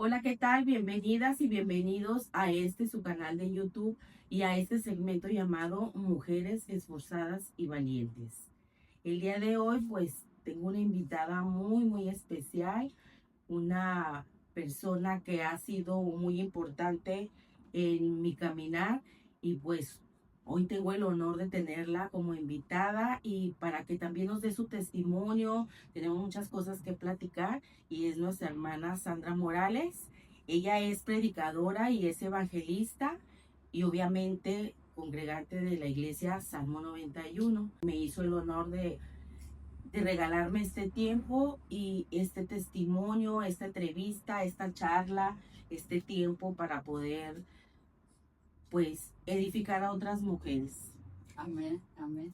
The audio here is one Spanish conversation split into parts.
Hola, ¿qué tal? Bienvenidas y bienvenidos a su canal de YouTube y a este segmento llamado Mujeres Esforzadas y Valientes. El día de hoy, pues, tengo una invitada muy especial, una persona que ha sido muy importante en mi caminar y pues hoy tengo el honor de tenerla como invitada y para que también nos dé su testimonio. Tenemos muchas cosas que platicar y es nuestra hermana Sandra Morales. Ella es predicadora y es evangelista y obviamente congregante de la iglesia Salmo 91. Me hizo el honor de regalarme este tiempo y este testimonio, esta entrevista, esta charla, este tiempo para poder, pues, edificar a otras mujeres. Amén, amén.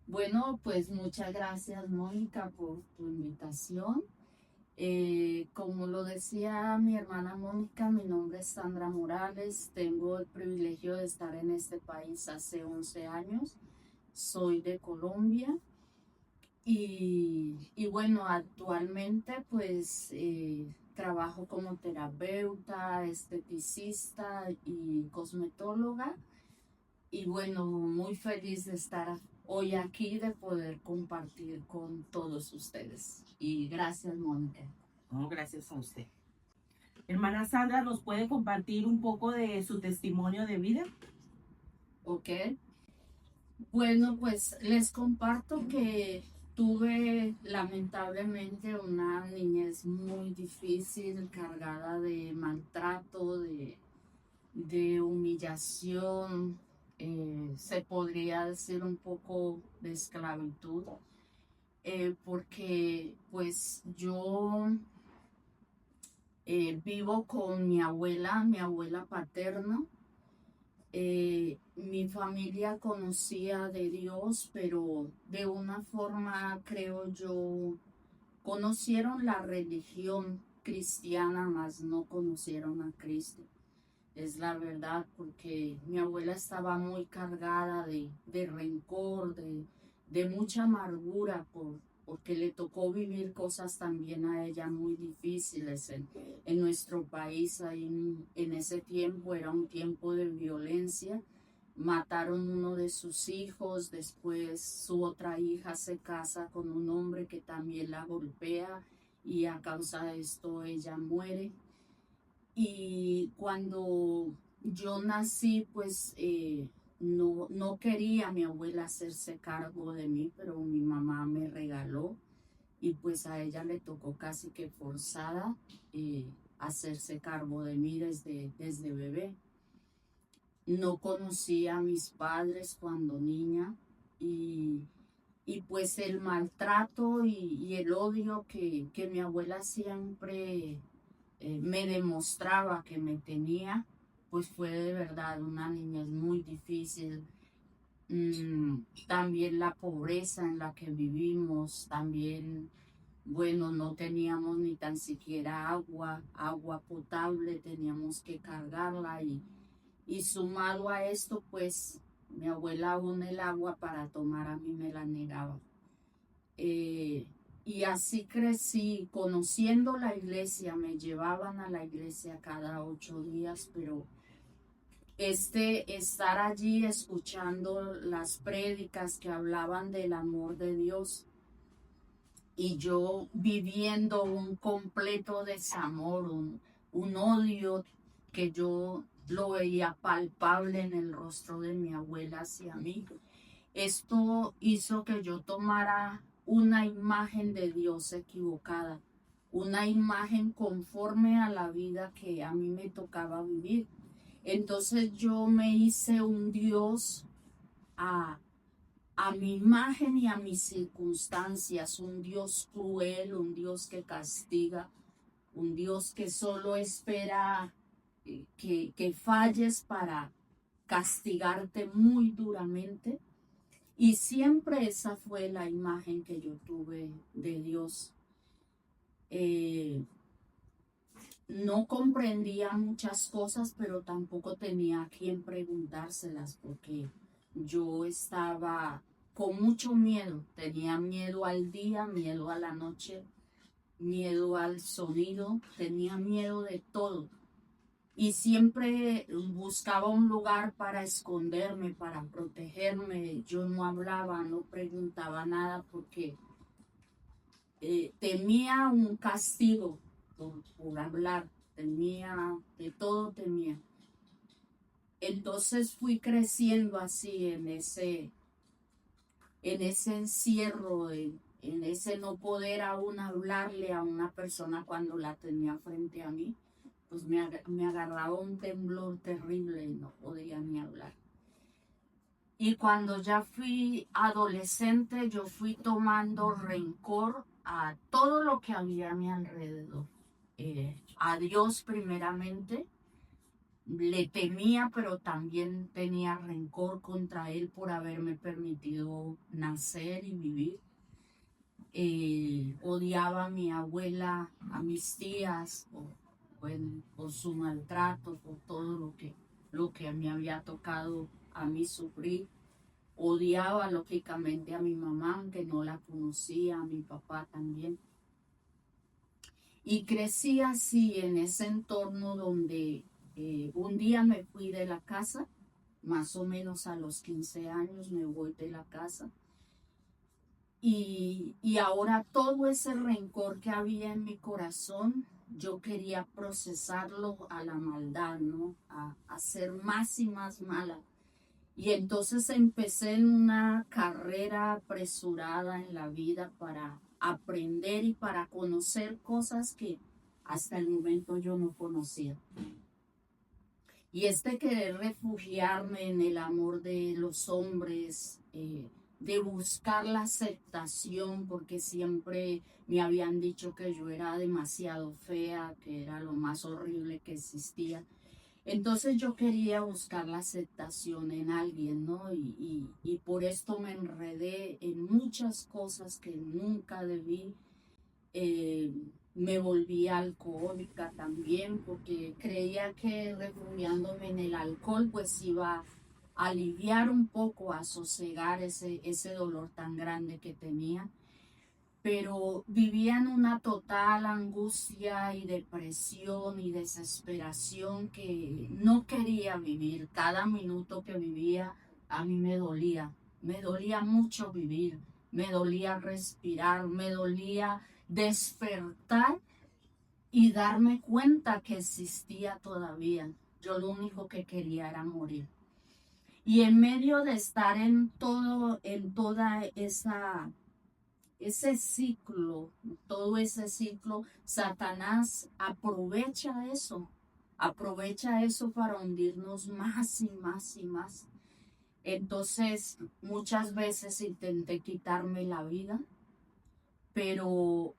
Bueno, pues muchas gracias, Mónica, por tu invitación. Como lo decía mi hermana Mónica, mi nombre es Sandra Morales. Tengo el privilegio de estar en este país hace 11 años. Soy de Colombia y bueno, actualmente pues trabajo como terapeuta, esteticista y cosmetóloga. Y bueno, muy feliz de estar hoy aquí, de poder compartir con todos ustedes. Y gracias, Mónica. No, gracias a usted. Hermana Sandra, ¿nos puede compartir un poco de su testimonio de vida? Ok. Bueno, pues les comparto que tuve lamentablemente una niñez muy difícil, cargada de maltrato, de humillación, se podría decir un poco de esclavitud. Porque pues yo vivo con mi abuela paterna. Mi familia conocía de Dios, pero de una forma, creo yo, conocieron la religión cristiana, mas no conocieron a Cristo. Es la verdad, porque mi abuela estaba muy cargada de rencor, de mucha amargura, porque le tocó vivir cosas también a ella muy difíciles en nuestro país. Ahí en ese tiempo era un tiempo de violencia. Mataron uno de sus hijos, después su otra hija se casa con un hombre que también la golpea y a causa de esto ella muere. Y cuando yo nací, pues no quería mi abuela hacerse cargo de mí, pero mi mamá me regaló y pues a ella le tocó casi que forzada hacerse cargo de mí desde bebé. No conocí a mis padres cuando niña y, y pues el maltrato y el odio que mi abuela siempre me demostraba que me tenía, pues fue de verdad una niñez muy difícil. También la pobreza en la que vivimos, también, bueno, no teníamos ni tan siquiera agua potable, teníamos que cargarla y sumado a esto, pues mi abuela aún el agua para tomar a mí me la negaba. Eh, y así crecí, conociendo la iglesia, me llevaban a la iglesia cada 8 días, pero estar allí escuchando las prédicas que hablaban del amor de Dios y yo viviendo un completo desamor, un odio que yo lo veía palpable en el rostro de mi abuela hacia mí. Esto hizo que yo tomara una imagen de Dios equivocada, una imagen conforme a la vida que a mí me tocaba vivir. Entonces yo me hice un Dios a, a mi imagen y a mis circunstancias, un Dios cruel, un Dios que castiga, un Dios que solo espera que falles para castigarte muy duramente. Y siempre esa fue la imagen que yo tuve de Dios. Eh, no comprendía muchas cosas, pero tampoco tenía a quien preguntárselas porque yo estaba con mucho miedo. Tenía miedo al día, miedo a la noche, miedo al sonido, tenía miedo de todo. Y siempre buscaba un lugar para esconderme, para protegerme. Yo no hablaba, no preguntaba nada porque temía un castigo por hablar, temía, de todo temía. Entonces fui creciendo así en ese encierro, en ese no poder aún hablarle a una persona cuando la tenía frente a mí. Pues me agarraba un temblor terrible y no podía ni hablar. Y cuando ya fui adolescente, yo fui tomando rencor a todo lo que había a mi alrededor. A Dios primeramente, le temía, pero también tenía rencor contra Él por haberme permitido nacer y vivir. Odiaba a mi abuela, a mis tías, por su maltrato, por todo lo que me había tocado a mí sufrir. Odiaba lógicamente a mi mamá, que no la conocía, a mi papá también. Y crecí así en ese entorno donde un día me fui de la casa, más o menos a los 15 años me voy de la casa. Y ahora todo ese rencor que había en mi corazón, yo quería procesarlo a la maldad, ¿no? A ser más y más mala. Y entonces empecé en una carrera apresurada en la vida para aprender y para conocer cosas que hasta el momento yo no conocía. Y querer refugiarme en el amor de los hombres, de buscar la aceptación, porque siempre me habían dicho que yo era demasiado fea, que era lo más horrible que existía. Entonces yo quería buscar la aceptación en alguien, ¿no? Y por esto me enredé en muchas cosas que nunca debí. Me volví alcohólica también porque creía que refugiándome en el alcohol pues iba a aliviar un poco, a sosegar ese dolor tan grande que tenía. Pero vivía en una total angustia y depresión y desesperación que no quería vivir. Cada minuto que vivía a mí me dolía mucho vivir, me dolía respirar, me dolía despertar y darme cuenta que existía todavía. Yo lo único que quería era morir. Y en medio de estar en toda ese ciclo, todo ese ciclo, Satanás aprovecha eso para hundirnos más y más y más. Entonces, muchas veces intenté quitarme la vida, pero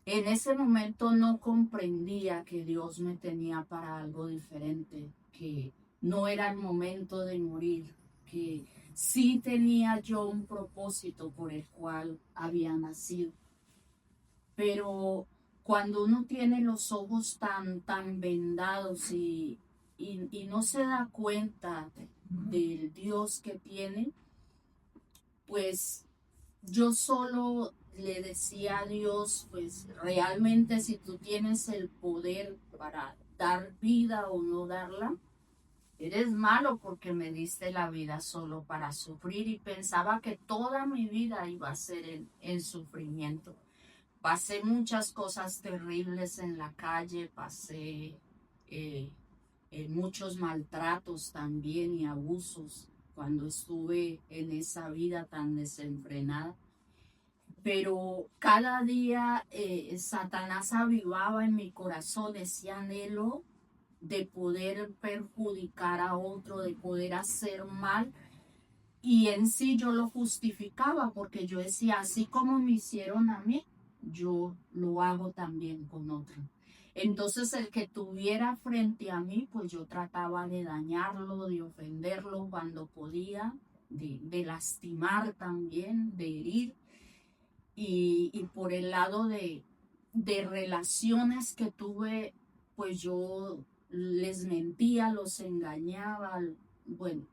en ese momento no comprendía que Dios me tenía para algo diferente, que no era el momento de morir, que sí tenía yo un propósito por el cual había nacido. Pero cuando uno tiene los ojos tan vendados y no se da cuenta del Dios que tiene, pues yo solo le decía a Dios, pues realmente si tú tienes el poder para dar vida o no darla, eres malo porque me diste la vida solo para sufrir y pensaba que toda mi vida iba a ser en sufrimiento. Pasé muchas cosas terribles en la calle, pasé muchos maltratos también y abusos cuando estuve en esa vida tan desenfrenada. Pero cada día Satanás avivaba en mi corazón ese anhelo de poder perjudicar a otro, de poder hacer mal. Y en sí yo lo justificaba porque yo decía, así como me hicieron a mí, yo lo hago también con otro. Entonces el que tuviera frente a mí, pues yo trataba de dañarlo, de ofenderlo cuando podía, de lastimar también, de herir. Y por el lado de relaciones que tuve, pues yo les mentía, los engañaba, bueno,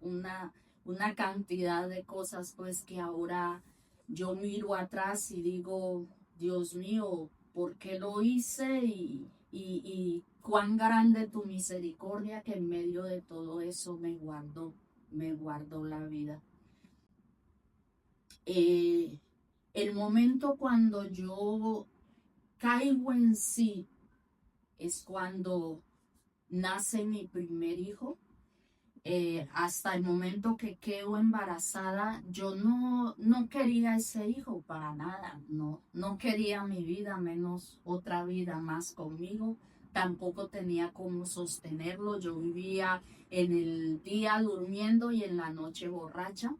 una cantidad de cosas pues que ahora yo miro atrás y digo, Dios mío, ¿por qué lo hice? Y cuán grande tu misericordia, que en medio de todo eso me guardó la vida. El momento cuando yo caigo en sí es cuando nace mi primer hijo. Hasta el momento que quedo embarazada, yo no quería ese hijo para nada, no quería mi vida, menos otra vida más conmigo. Tampoco tenía cómo sostenerlo. Yo vivía en el día durmiendo y en la noche borracha.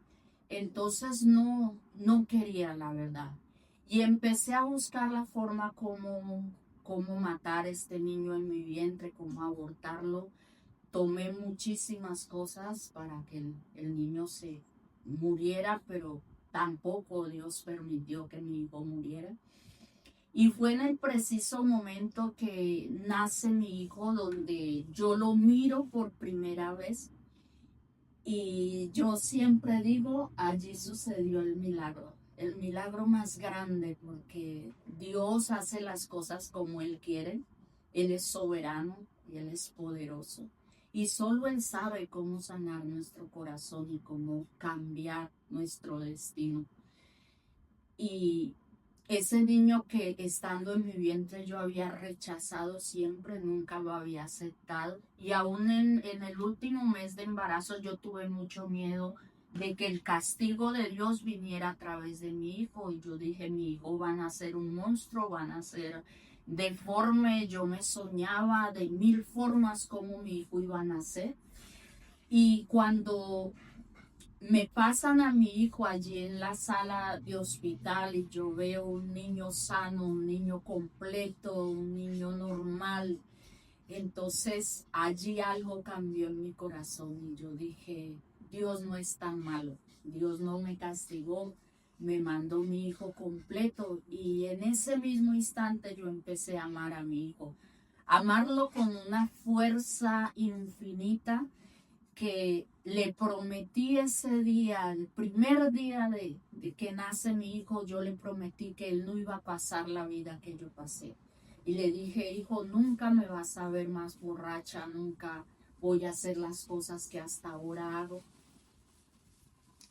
Entonces no quería, la verdad. Y empecé a buscar la forma cómo matar a este niño en mi vientre, cómo abortarlo. Tomé muchísimas cosas para que el niño se muriera, pero tampoco Dios permitió que mi hijo muriera. Y fue en el preciso momento que nace mi hijo donde yo lo miro por primera vez. Y yo siempre digo, allí sucedió el milagro más grande, porque Dios hace las cosas como Él quiere. Él es soberano y Él es poderoso. Y solo Él sabe cómo sanar nuestro corazón y cómo cambiar nuestro destino. Y ese niño que estando en mi vientre yo había rechazado siempre, nunca lo había aceptado. Y aún en el último mes de embarazo yo tuve mucho miedo de que el castigo de Dios viniera a través de mi hijo. Y yo dije, mi hijo van a ser un monstruo, van a ser deforme. Yo me soñaba de 1000 formas como mi hijo iba a nacer. Y cuando me pasan a mi hijo allí en la sala de hospital y yo veo un niño sano, un niño completo, un niño normal, entonces allí algo cambió en mi corazón y yo dije, Dios no es tan malo, Dios no me castigó, me mandó mi hijo completo. Y en ese mismo instante yo empecé a amar a mi hijo, amarlo con una fuerza infinita, que le prometí ese día, el primer día de que nace mi hijo. Yo le prometí que él no iba a pasar la vida que yo pasé. Y le dije, hijo, nunca me vas a ver más borracha, nunca voy a hacer las cosas que hasta ahora hago.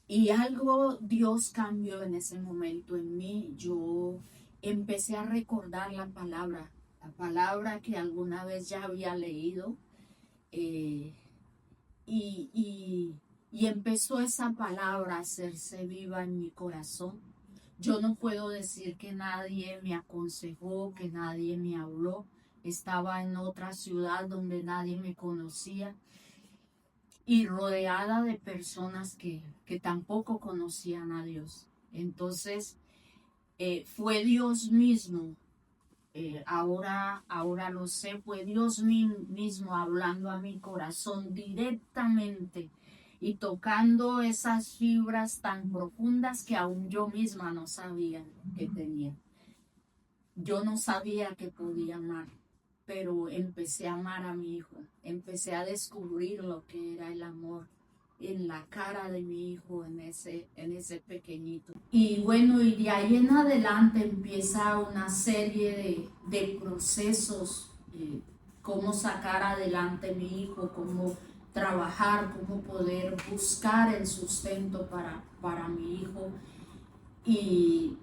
Y algo Dios cambió en ese momento en mí. Yo empecé a recordar la palabra que alguna vez ya había leído. Y empezó esa palabra a hacerse viva en mi corazón. Yo no puedo decir que nadie me aconsejó, que nadie me habló. Estaba en otra ciudad donde nadie me conocía y rodeada de personas que tampoco conocían a Dios. Entonces fue Dios mismo. Ahora lo sé, fue Dios mismo hablando a mi corazón directamente y tocando esas fibras tan profundas que aún yo misma no sabía que tenía. Yo no sabía que podía amar, pero empecé a amar a mi hijo, empecé a descubrir lo que era el amor en la cara de mi hijo, en ese pequeñito. Y bueno, y de ahí en adelante empieza una serie de procesos, cómo sacar adelante mi hijo, cómo trabajar, cómo poder buscar el sustento para mi hijo. Y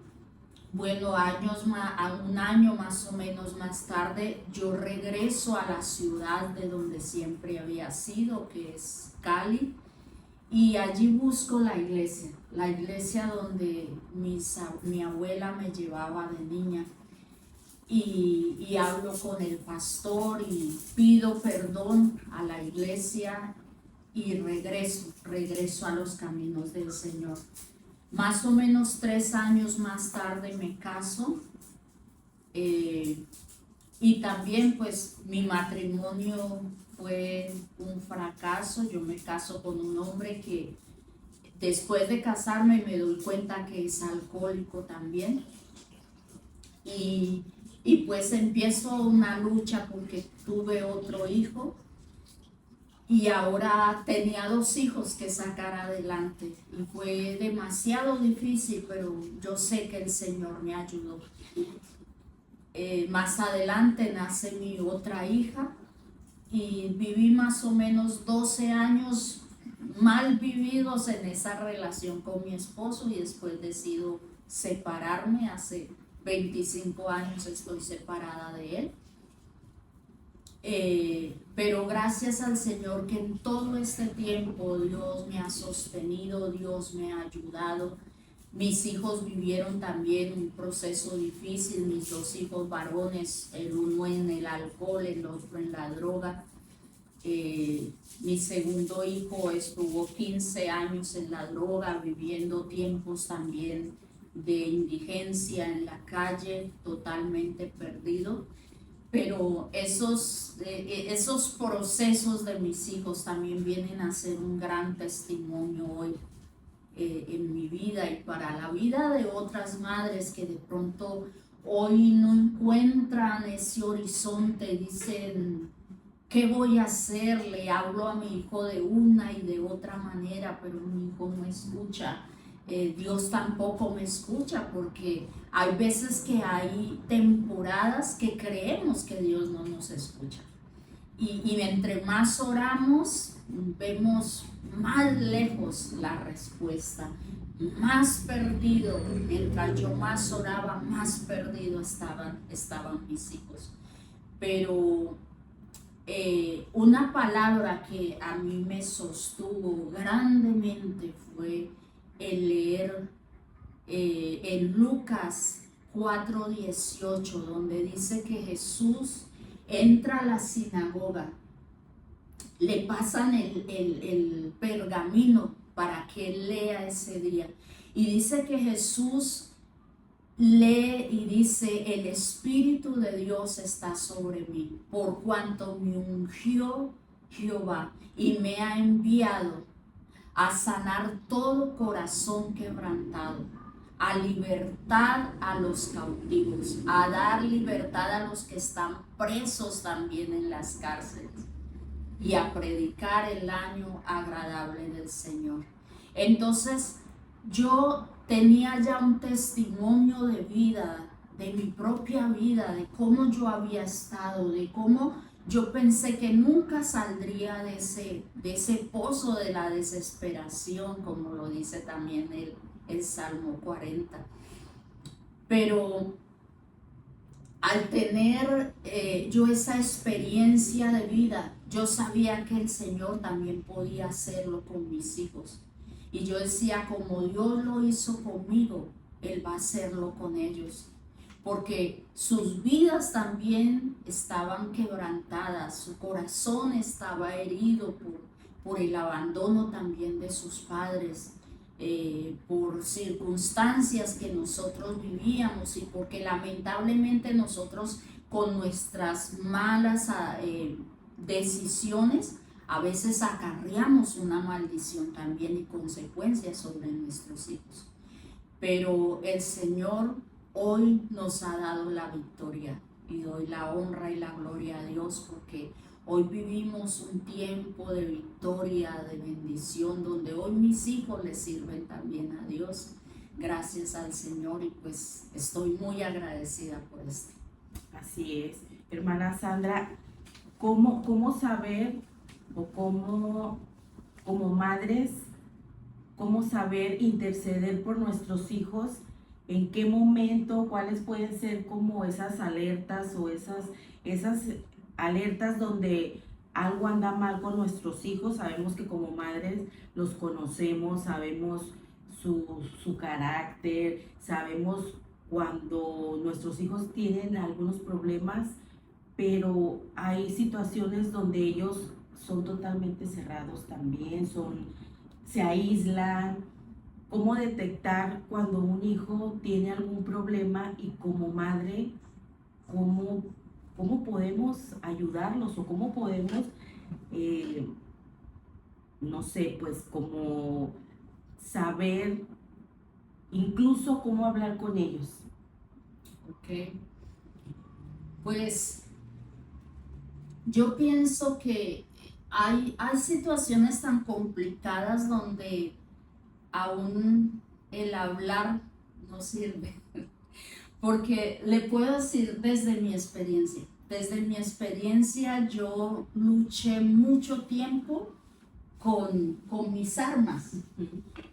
bueno, un año más o menos más tarde, yo regreso a la ciudad de donde siempre había sido, que es Cali. Y allí busco la iglesia donde mi abuela me llevaba de niña. Y hablo con el pastor y pido perdón a la iglesia y regreso a los caminos del Señor. Más o menos 3 años más tarde me caso. Y también pues mi matrimonio fue un fracaso. Yo me caso con un hombre que después de casarme me doy cuenta que es alcohólico también. Y pues empiezo una lucha porque tuve otro hijo. y ahora tenía 2 hijos que sacar adelante y fue demasiado difícil, pero yo sé que el Señor me ayudó. Más adelante nace mi otra hija y viví más o menos 12 años mal vividos en esa relación con mi esposo y después decido separarme. Hace 25 años estoy separada de él. Pero gracias al Señor que en todo este tiempo Dios me ha sostenido, Dios me ha ayudado. Mis hijos vivieron también un proceso difícil, mis 2 hijos varones, el uno en el alcohol, el otro en la droga. Mi segundo hijo estuvo 15 años en la droga, viviendo tiempos también de indigencia en la calle, totalmente perdido. Pero esos procesos de mis hijos también vienen a ser un gran testimonio hoy en mi vida y para la vida de otras madres que de pronto hoy no encuentran ese horizonte, dicen, ¿qué voy a hacer? Le hablo a mi hijo de una y de otra manera, pero mi hijo no escucha. Dios tampoco me escucha, porque hay veces que hay temporadas que creemos que Dios no nos escucha. Y entre más oramos, vemos más lejos la respuesta, más perdido. Mientras yo más oraba, más perdido estaban mis hijos. Pero una palabra que a mí me sostuvo grandemente fue el leer en Lucas 4:18, donde dice que Jesús entra a la sinagoga, le pasan el pergamino para que él lea ese día, y dice que Jesús lee y dice, el Espíritu de Dios está sobre mí, por cuanto me ungió Jehová y me ha enviado a sanar todo corazón quebrantado, a libertad a los cautivos, a dar libertad a los que están presos también en las cárceles, y a predicar el año agradable del Señor. Entonces yo tenía ya un testimonio de vida, de mi propia vida, de cómo yo había estado, de cómo yo pensé que nunca saldría de ese pozo de la desesperación, como lo dice también el Salmo 40. Pero al tener yo esa experiencia de vida, yo sabía que el Señor también podía hacerlo con mis hijos. Y yo decía, como Dios lo hizo conmigo, Él va a hacerlo con ellos. Porque sus vidas también estaban quebrantadas, su corazón estaba herido por el abandono también de sus padres, por circunstancias que nosotros vivíamos y porque lamentablemente nosotros con nuestras malas decisiones a veces acarreamos una maldición también y consecuencias sobre nuestros hijos. Pero el Señor hoy nos ha dado la victoria y doy la honra y la gloria a Dios, porque hoy vivimos un tiempo de victoria, de bendición, donde hoy mis hijos le sirven también a Dios. Gracias al Señor, y pues estoy muy agradecida por esto. Así es. Hermana Sandra, ¿cómo saber o como madres, cómo saber interceder por nuestros hijos? ¿En qué momento? ¿Cuáles pueden ser como esas alertas o esas alertas donde algo anda mal con nuestros hijos? Sabemos que como madres los conocemos, sabemos su carácter, sabemos cuando nuestros hijos tienen algunos problemas, pero hay situaciones donde ellos son totalmente cerrados también, se aíslan. ¿Cómo detectar cuando un hijo tiene algún problema y como madre, cómo podemos ayudarlos o cómo podemos, no sé, pues como saber incluso cómo hablar con ellos? Ok, pues yo pienso que hay situaciones tan complicadas donde aún el hablar no sirve. Porque le puedo decir desde mi experiencia. Desde mi experiencia yo luché mucho tiempo con mis armas,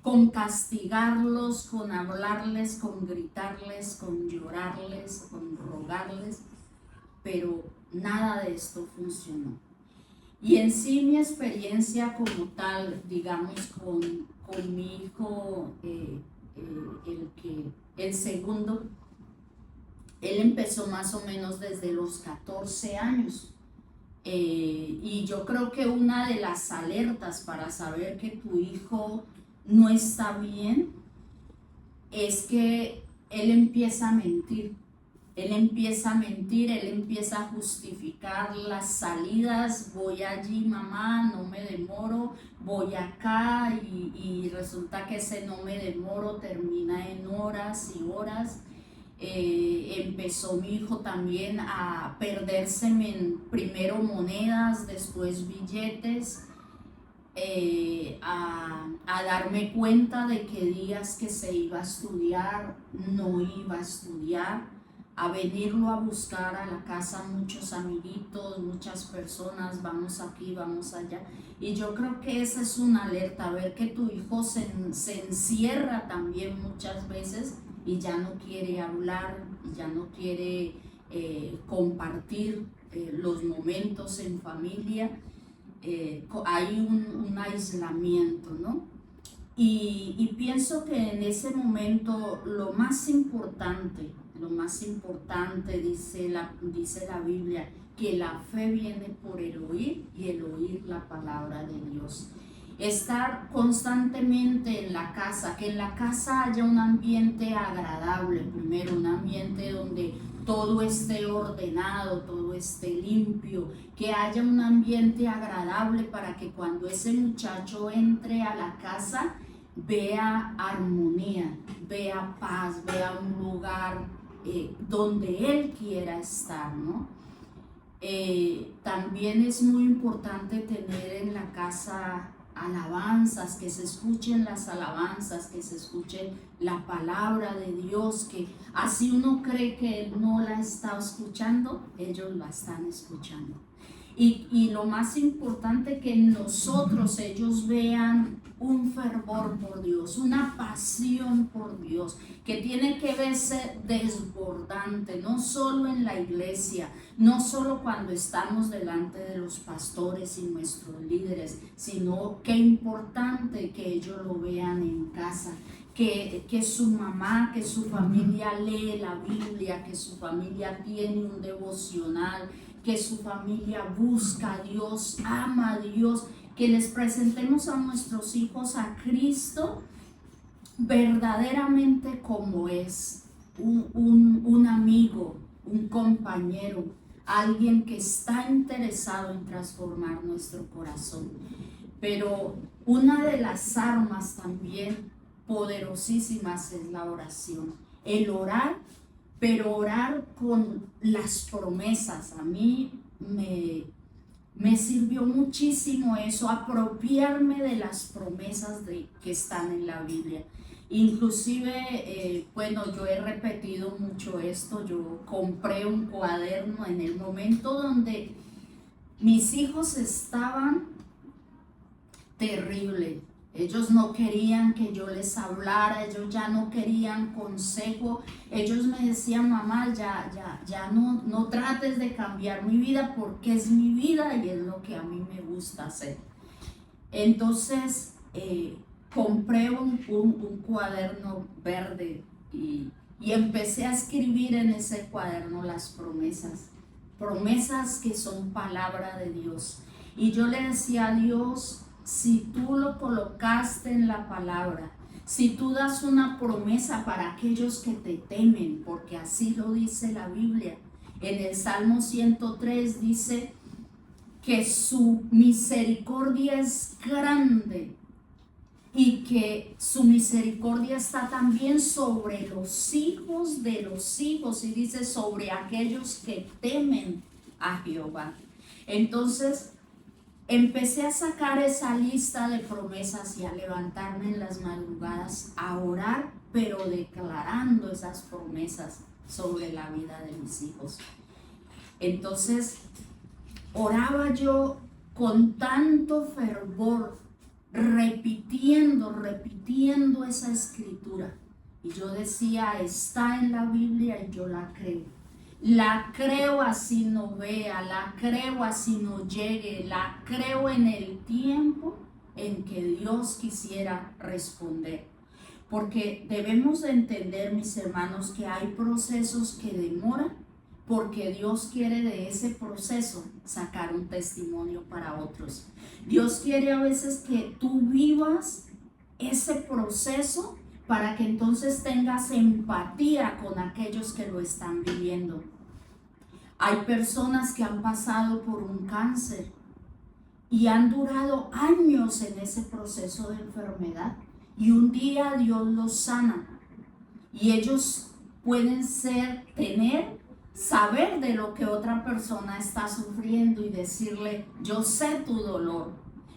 con castigarlos, con hablarles, con gritarles, con llorarles, con rogarles, pero nada de esto funcionó. Y en sí mi experiencia como tal, digamos, con mi hijo, el segundo, él empezó más o menos desde los 14 años. Y yo creo que una de las alertas para saber que tu hijo no está bien es que él empieza a mentir. Él empieza a mentir, él empieza a justificar las salidas. Voy allí, mamá, no me demoro, voy acá y resulta que ese no me demoro termina en horas y horas. Empezó mi hijo también a perdérseme primero monedas, después billetes, a darme cuenta de que días que se iba a estudiar, no iba a estudiar, a venirlo a buscar a la casa muchos amiguitos, muchas personas, vamos aquí, vamos allá. Y yo creo que esa es una alerta, ver que tu hijo se encierra también muchas veces y ya no quiere hablar, y ya no quiere compartir los momentos en familia. Hay un aislamiento, ¿no? Y pienso que en ese momento lo más importante, dice la Biblia, que la fe viene por el oír y el oír la palabra de Dios. Estar constantemente en la casa, que en la casa haya un ambiente agradable, primero un ambiente donde todo esté ordenado, todo esté limpio, que haya un ambiente agradable para que cuando ese muchacho entre a la casa vea armonía, vea paz, vea un lugar donde él quiera estar, ¿no? También es muy importante tener en la casa alabanzas, que se escuchen las alabanzas, que se escuche la palabra de Dios, que así uno cree que él no la está escuchando, ellos la están escuchando. Y lo más importante, que en nosotros ellos vean un fervor por Dios, una pasión por Dios, que tiene que verse desbordante, no solo en la iglesia, no solo cuando estamos delante de los pastores y nuestros líderes, sino que importante que ellos lo vean en casa. Que su mamá, que su familia lee la Biblia, que su familia tiene un devocional, que su familia busca a Dios, ama a Dios, que les presentemos a nuestros hijos a Cristo verdaderamente como es, un amigo, un compañero, alguien que está interesado en transformar nuestro corazón. Pero una de las armas también poderosísimas es la oración, el orar, pero orar con las promesas. A mí me sirvió muchísimo eso, apropiarme de las promesas que están en la Biblia. Inclusive, bueno, yo he repetido mucho esto. Yo compré un cuaderno en el momento donde mis hijos estaban terribles. Ellos no querían que yo les hablara, ellos ya no querían consejo. Ellos me decían, mamá, ya no trates de cambiar mi vida, porque es mi vida y es lo que a mí me gusta hacer. Entonces, compré un cuaderno verde y empecé a escribir en ese cuaderno las promesas que son palabra de Dios. Y yo le decía a Dios, si tú lo colocaste en la palabra, si tú das una promesa para aquellos que te temen, porque así lo dice la Biblia, en el Salmo 103 dice que su misericordia es grande y que su misericordia está también sobre los hijos de los hijos, y dice sobre aquellos que temen a Jehová. Entonces, empecé a sacar esa lista de promesas y a levantarme en las madrugadas a orar, pero declarando esas promesas sobre la vida de mis hijos. Entonces, oraba yo con tanto fervor, repitiendo esa escritura. Y yo decía, está en la Biblia y yo la creo. La creo así no vea, la creo así no llegue, la creo en el tiempo en que Dios quisiera responder. Porque debemos de entender, mis hermanos, que hay procesos que demoran, porque Dios quiere de ese proceso sacar un testimonio para otros. Dios quiere a veces que tú vivas ese proceso para que entonces tengas empatía con aquellos que lo están viviendo. Hay personas que han pasado por un cáncer y han durado años en ese proceso de enfermedad, y un día Dios los sana y ellos pueden saber de lo que otra persona está sufriendo y decirle, yo sé tu dolor,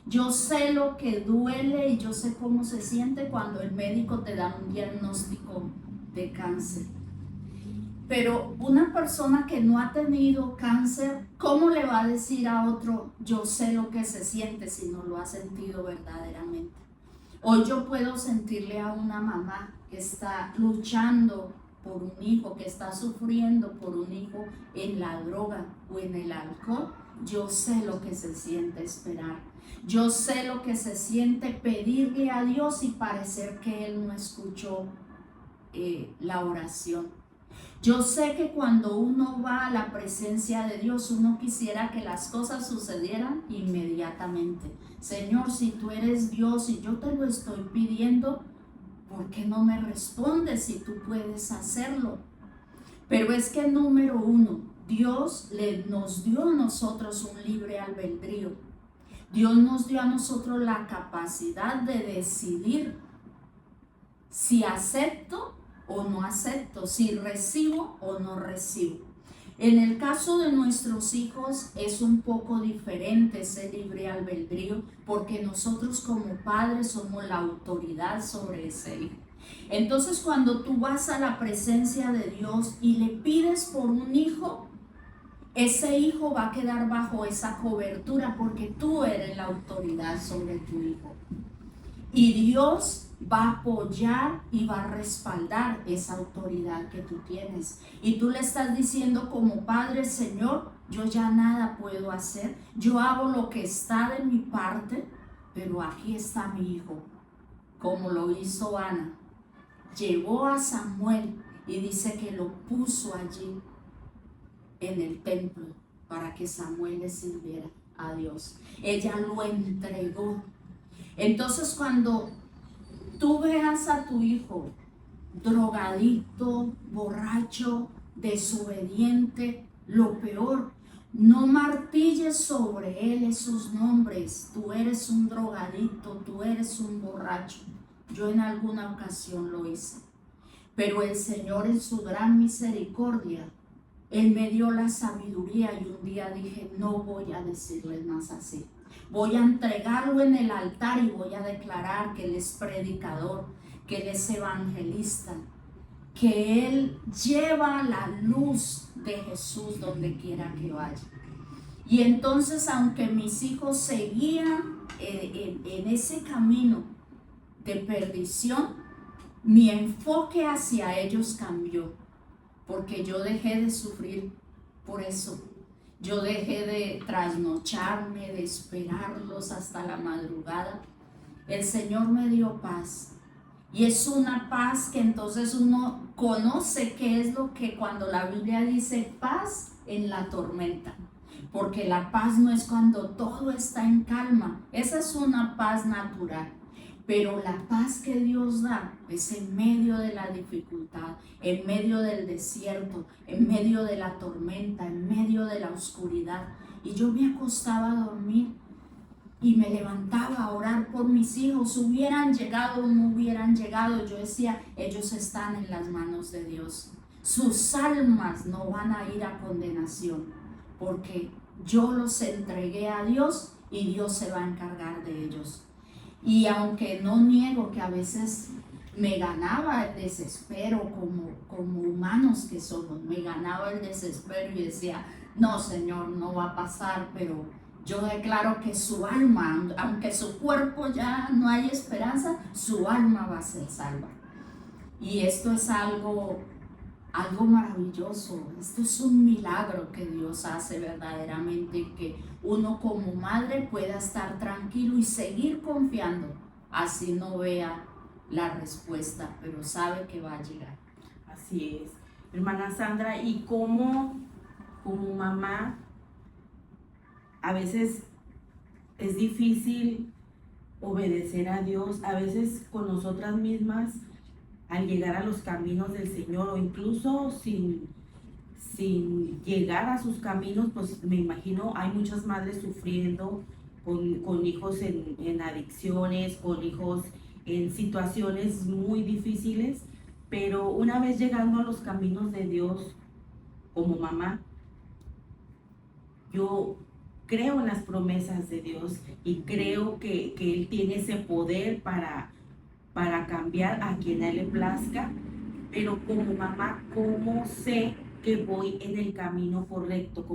yo sé lo que duele y yo sé cómo se siente cuando el médico te da un diagnóstico de cáncer. Pero una persona que no ha tenido cáncer, ¿cómo le va a decir a otro, yo sé lo que se siente, si no lo ha sentido verdaderamente? Hoy yo puedo sentirle a una mamá que está luchando por un hijo, que está sufriendo por un hijo en la droga o en el alcohol. Yo sé lo que se siente esperar. Yo sé lo que se siente pedirle a Dios y parecer que Él no escuchó la oración. Yo sé que cuando uno va a la presencia de Dios, uno quisiera que las cosas sucedieran inmediatamente. Señor, si tú eres Dios y yo te lo estoy pidiendo, ¿por qué no me respondes si tú puedes hacerlo? Pero es que número uno, Dios nos dio a nosotros un libre albedrío. Dios nos dio a nosotros la capacidad de decidir si acepto o no acepto, si recibo o no recibo. En el caso de nuestros hijos es un poco diferente ese libre albedrío, porque nosotros como padres somos la autoridad sobre ese hijo. Entonces, cuando tú vas a la presencia de Dios y le pides por un hijo, ese hijo va a quedar bajo esa cobertura porque tú eres la autoridad sobre tu hijo. Y Dios va a apoyar y va a respaldar esa autoridad que tú tienes. Y tú le estás diciendo como padre, Señor, yo ya nada puedo hacer. Yo hago lo que está de mi parte, pero aquí está mi hijo. Como lo hizo Ana. Llevó a Samuel y dice que lo puso allí en el templo para que Samuel le sirviera a Dios. Ella lo entregó. Entonces, cuando tú veas a tu hijo drogadicto, borracho, desobediente, lo peor, no martilles sobre él esos nombres. Tú eres un drogadicto, tú eres un borracho. Yo en alguna ocasión lo hice, pero el Señor en su gran misericordia, Él me dio la sabiduría y un día dije, no voy a decirle más así. Voy a entregarlo en el altar y voy a declarar que Él es predicador, que Él es evangelista, que Él lleva la luz de Jesús donde quiera que vaya. Y entonces, aunque mis hijos seguían en ese camino de perdición, mi enfoque hacia ellos cambió, porque yo dejé de sufrir por eso. Yo dejé de trasnocharme, de esperarlos hasta la madrugada. El Señor me dio paz. Y es una paz que entonces uno conoce qué es lo que cuando la Biblia dice paz en la tormenta. Porque la paz no es cuando todo está en calma. Esa es una paz natural. Pero la paz que Dios da es en medio de la dificultad, en medio del desierto, en medio de la tormenta, en medio de la oscuridad. Y yo me acostaba a dormir y me levantaba a orar por mis hijos. Hubieran llegado o no hubieran llegado, yo decía, ellos están en las manos de Dios. Sus almas no van a ir a condenación, porque yo los entregué a Dios y Dios se va a encargar de ellos. Y aunque no niego que a veces me ganaba el desespero como humanos que somos, me ganaba el desespero y decía, no Señor, no va a pasar, pero yo declaro que su alma, aunque su cuerpo ya no hay esperanza, su alma va a ser salva. Y esto es algo maravilloso, esto es un milagro que Dios hace verdaderamente, que uno como madre pueda estar tranquilo y seguir confiando, así no vea la respuesta, pero sabe que va a llegar. Así es. Hermana Sandra, ¿y cómo como mamá a veces es difícil obedecer a Dios? A veces con nosotras mismas, al llegar a los caminos del Señor, o incluso sin llegar a sus caminos, pues me imagino hay muchas madres sufriendo con hijos en adicciones, con hijos en situaciones muy difíciles, pero una vez llegando a los caminos de Dios como mamá, yo creo en las promesas de Dios y creo que Él tiene ese poder para cambiar a quien a Él le plazca, pero como mamá, ¿cómo sé que voy en el camino correcto?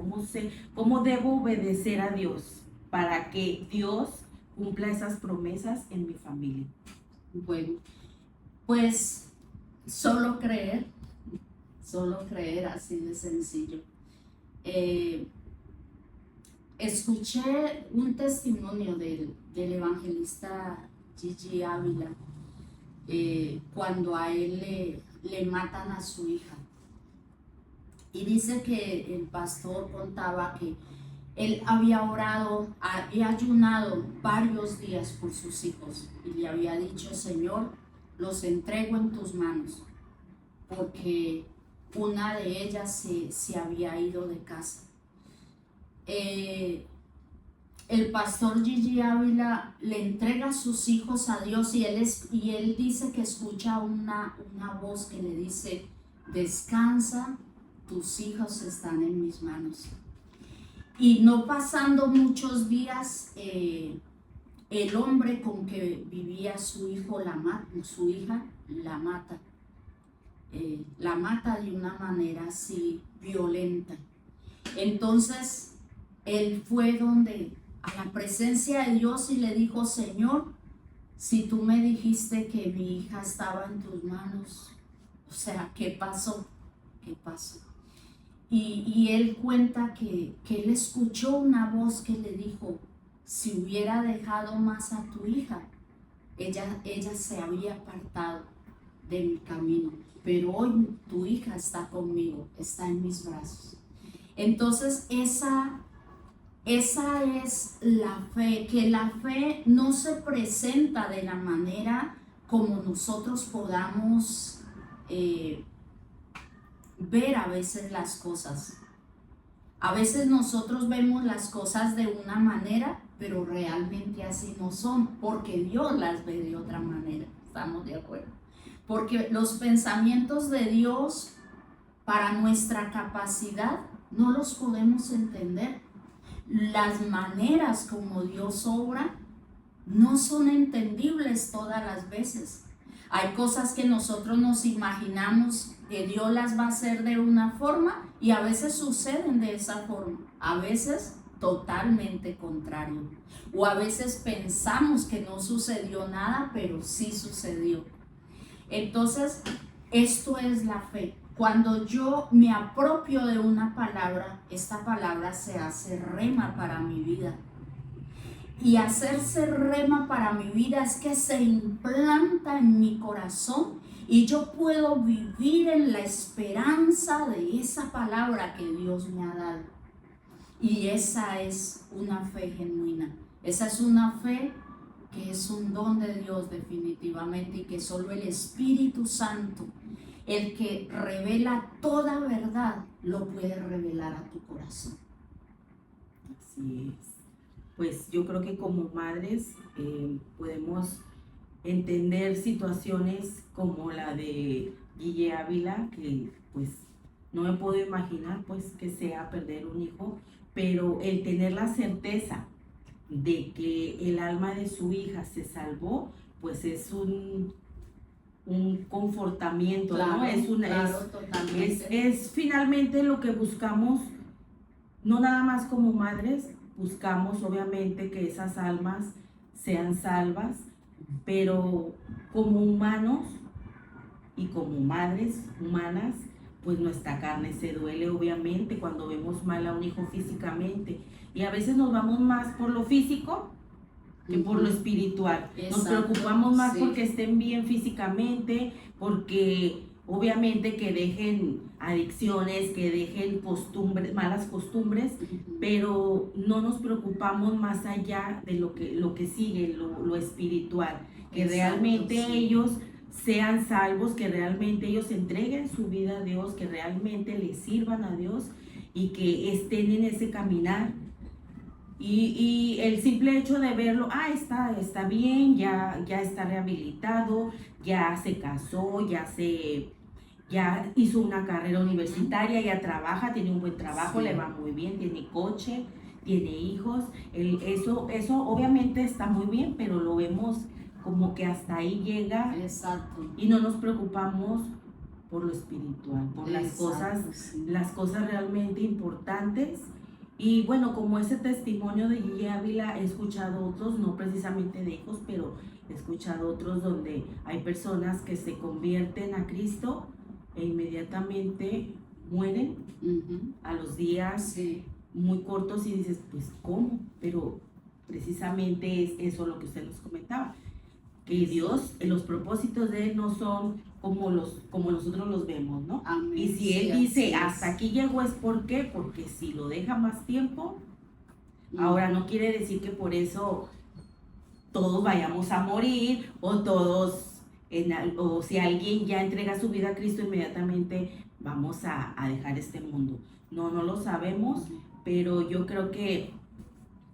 ¿Cómo debo obedecer a Dios para que Dios cumpla esas promesas en mi familia? Bueno, pues solo creer así de sencillo. Escuché un testimonio del evangelista Gigi Ávila cuando a él le matan a su hija. Y dice que el pastor contaba que él había orado y ayunado varios días por sus hijos y le había dicho, Señor, los entrego en tus manos, porque una de ellas se había ido de casa. El pastor Gigi Ávila le entrega a sus hijos a Dios y él dice que escucha una voz que le dice, descansa, tus hijos están en mis manos. Y no pasando muchos días, el hombre con que vivía su hija la mata. La mata de una manera así violenta. Entonces, él fue a la presencia de Dios y le dijo, Señor, si tú me dijiste que mi hija estaba en tus manos, o sea, ¿qué pasó? ¿Qué pasó? Y él cuenta que él escuchó una voz que le dijo, si hubiera dejado más a tu hija, ella se había apartado de mi camino, pero hoy tu hija está conmigo, está en mis brazos. Entonces esa es la fe, que la fe no se presenta de la manera como nosotros podamos ver a veces las cosas. A veces nosotros vemos las cosas de una manera, pero realmente así no son, porque Dios las ve de otra manera. ¿Estamos de acuerdo? Porque los pensamientos de Dios para nuestra capacidad no los podemos entender. Las maneras como Dios obra no son entendibles todas las veces. Hay cosas que nosotros nos imaginamos que Dios las va a hacer de una forma y a veces suceden de esa forma, a veces totalmente contrario. O a veces pensamos que no sucedió nada, pero sí sucedió. Entonces, esto es la fe. Cuando yo me apropio de una palabra, esta palabra se hace rema para mi vida. Y hacerse rema para mi vida es que se implanta en mi corazón y yo puedo vivir en la esperanza de esa palabra que Dios me ha dado. Y esa es una fe genuina. Esa es una fe que es un don de Dios definitivamente y que solo el Espíritu Santo, el que revela toda verdad, lo puede revelar a tu corazón. Así es. Pues yo creo que como madres podemos entender situaciones como la de Guille Ávila, que pues no me puedo imaginar pues que sea perder un hijo, pero el tener la certeza de que el alma de su hija se salvó, pues es un confortamiento, Claro, ¿no? claro, totalmente. Es finalmente lo que buscamos, no nada más como madres, buscamos obviamente que esas almas sean salvas, pero como humanos y como madres humanas, pues nuestra carne se duele obviamente cuando vemos mal a un hijo físicamente. Y a veces nos vamos más por lo físico que por lo espiritual. Nos Exacto, preocupamos más sí. porque estén bien físicamente, porque obviamente que dejen adicciones, que dejen costumbres, malas costumbres, pero no nos preocupamos más allá de lo que sigue, lo espiritual, que Exacto, realmente sí. ellos sean salvos, que realmente ellos entreguen su vida a Dios, que realmente les sirvan a Dios y que estén en ese caminar. Y el simple hecho de verlo, está bien, ya está rehabilitado, ya se casó, ya hizo una carrera universitaria, ya trabaja, tiene un buen trabajo, Sí. le va muy bien, tiene coche, tiene hijos. Eso obviamente está muy bien, pero lo vemos como que hasta ahí llega. Exacto. Y no nos preocupamos por lo espiritual, por Exacto, sí. las cosas realmente importantes. Y bueno, como ese testimonio de Gigi Ávila, he escuchado otros, no precisamente de hijos, pero he escuchado otros donde hay personas que se convierten a Cristo e inmediatamente mueren a los días Sí. muy cortos y dices, pues ¿cómo? Pero precisamente es eso lo que usted nos comentaba, que Dios, los propósitos de Él no son como nosotros los vemos, ¿no? Amén. Y si Él dice, hasta aquí llegó, es ¿por qué? Porque si lo deja más tiempo, ahora no quiere decir que por eso todos vayamos a morir o todos, o si alguien ya entrega su vida a Cristo, inmediatamente vamos a dejar este mundo. No lo sabemos, pero yo creo que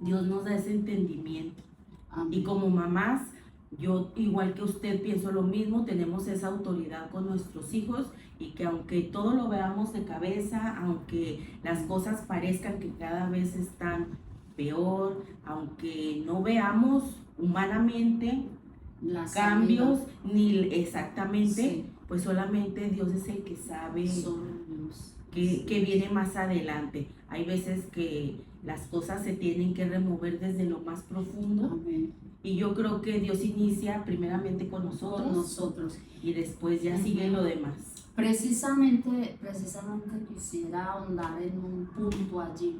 Dios nos da ese entendimiento. Amén. Y como mamás, yo igual que usted pienso lo mismo, tenemos esa autoridad con nuestros hijos y que aunque todo lo veamos de cabeza, aunque las cosas parezcan que cada vez están peor, aunque no veamos humanamente cambios, ni exactamente, sí, pues solamente Dios es el que sabe que viene más adelante. Hay veces que las cosas se tienen que remover desde lo más profundo. Amén. Y yo creo que Dios inicia primeramente con nosotros y después ya sigue lo demás. Precisamente quisiera ahondar en un punto allí.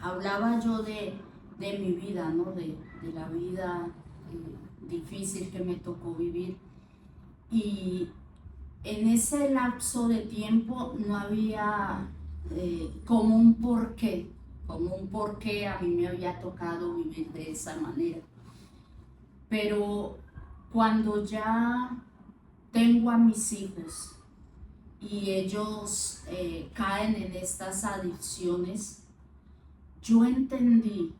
Hablaba yo de mi vida, ¿no? De la vida difícil que me tocó vivir. Y en ese lapso de tiempo no había como un porqué a mí me había tocado vivir de esa manera. Pero cuando ya tengo a mis hijos y ellos caen en estas adicciones, yo entendí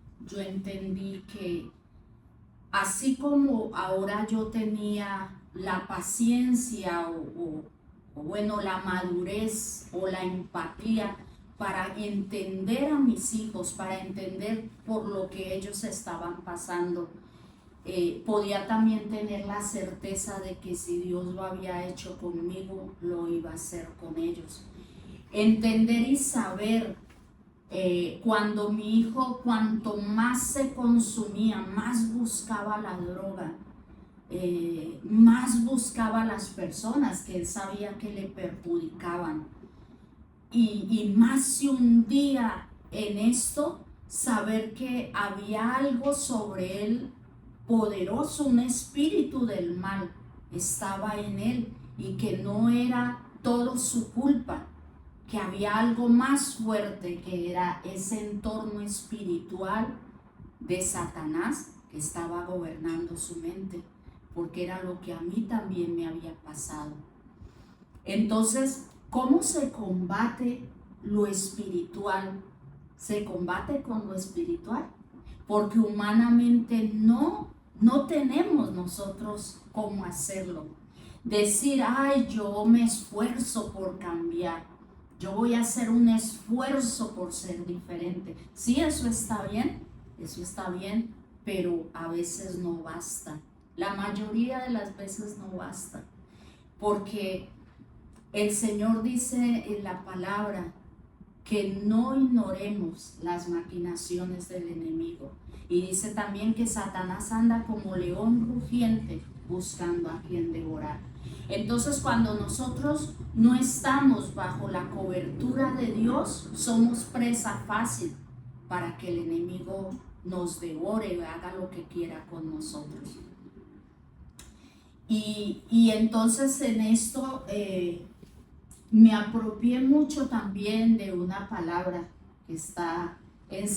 que así como ahora yo tenía la paciencia o bueno, la madurez o la empatía para entender a mis hijos, para entender por lo que ellos estaban pasando, podía también tener la certeza de que si Dios lo había hecho conmigo, lo iba a hacer con ellos. Entender y saber cuando mi hijo, cuanto más se consumía, más buscaba la droga, más buscaba las personas que él sabía que le perjudicaban y más se hundía en esto, saber que había algo sobre él poderoso, un espíritu del mal estaba en él y que no era todo su culpa, que había algo más fuerte, que era ese entorno espiritual de Satanás que estaba gobernando su mente, porque era lo que a mí también me había pasado. Entonces, ¿cómo se combate lo espiritual? Se combate con lo espiritual, porque humanamente no tenemos nosotros cómo hacerlo. Decir, yo me esfuerzo por cambiar, yo voy a hacer un esfuerzo por ser diferente. Sí, eso está bien, eso está bien, pero a veces no basta. La mayoría de las veces no basta, porque el Señor dice en la palabra que no ignoremos las maquinaciones del enemigo. Y dice también que Satanás anda como león rugiente buscando a quien devorar. Entonces, cuando nosotros no estamos bajo la cobertura de Dios, somos presa fácil para que el enemigo nos devore y haga lo que quiera con nosotros. Y entonces en esto me apropié mucho también de una palabra que está en 2